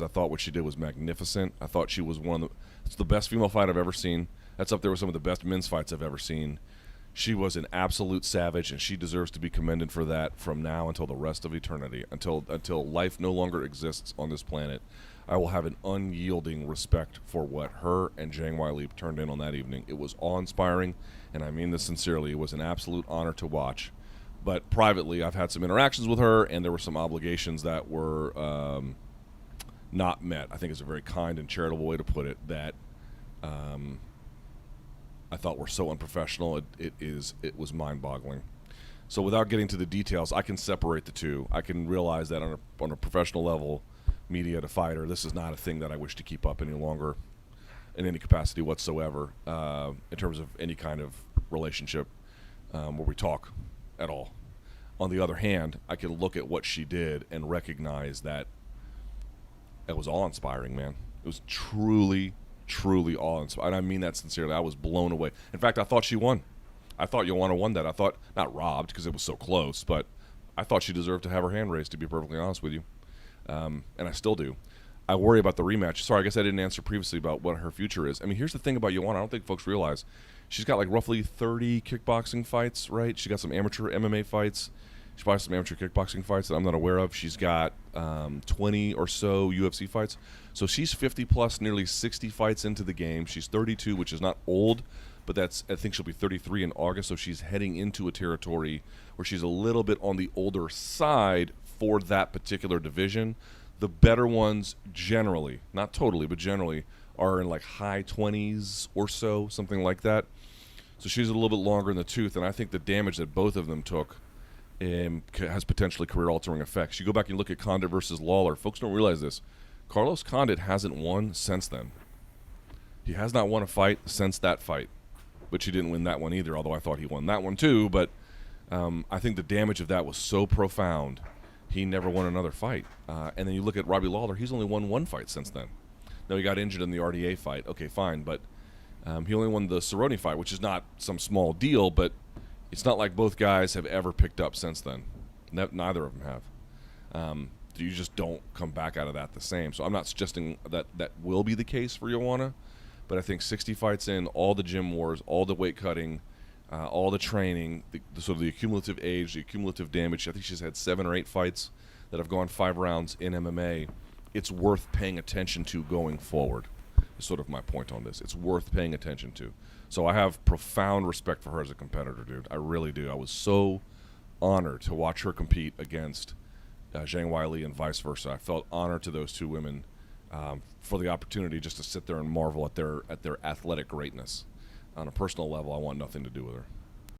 I thought what she did was magnificent. I thought she was one of it's the best female fight I've ever seen. That's up there with some of the best men's fights I've ever seen. She was an absolute savage, and she deserves to be commended for that from now until the rest of eternity, until life no longer exists on this planet. I will have an unyielding respect for what her and Zhang Weili turned in on that evening. It was awe-inspiring, and I mean this sincerely. It was an absolute honor to watch. But privately, I've had some interactions with her, and there were some obligations that were not met. I think it's a very kind and charitable way to put it, that I thought were so unprofessional. It was mind-boggling. So without getting to the details, I can separate the two. I can realize that on a professional level, media to fighter, this is not a thing that I wish to keep up any longer in any capacity whatsoever, in terms of any kind of relationship where we talk at all. On the other hand, I can look at what she did and recognize that it was awe-inspiring, man. It was truly, truly awe-inspiring. And I mean that sincerely. I was blown away. In fact, I thought she won. I thought Joanna won that. I thought, not robbed because it was so close, but I thought she deserved to have her hand raised, to be perfectly honest with you. And I still do. I worry about the rematch. Sorry, I guess I didn't answer previously about what her future is. I mean, here's the thing about Joanna. I don't think folks realize. She's got like roughly 30 kickboxing fights, right? She got some amateur MMA fights. She's probably some amateur kickboxing fights that I'm not aware of. She's got 20 or so UFC fights. So she's 50 plus, nearly 60 fights into the game. She's 32, which is not old, but I think she'll be 33 in August. So she's heading into a territory where she's a little bit on the older side for that particular division. The better ones generally, not totally, but generally, are in like high 20s or so, something like that. So she's a little bit longer in the tooth, and I think the damage that both of them took has potentially career-altering effects. You go back and look at Condit versus Lawler. Folks don't realize this. Carlos Condit hasn't won since then. He has not won a fight since that fight, but he didn't win that one either, although I thought he won that one too. But I think the damage of that was so profound, he never won another fight. And then you look at Robbie Lawler, he's only won one fight since then. No, he got injured in the RDA fight. Okay, fine, but he only won the Cerrone fight, which is not some small deal, but it's not like both guys have ever picked up since then. Neither of them have. You just don't come back out of that the same. So I'm not suggesting that will be the case for Joanna, but I think 60 fights in, all the gym wars, all the weight cutting, all the training, the sort of the accumulative age, the accumulative damage. I think she's had 7 or 8 fights that have gone 5 rounds in MMA. It's worth paying attention to going forward, is sort of my point on this. It's worth paying attention to. So I have profound respect for her as a competitor, dude. I really do. I was so honored to watch her compete against Zhang Weili and vice versa. I felt honored to those two women for the opportunity just to sit there and marvel at their athletic greatness. On a personal level, I want nothing to do with her.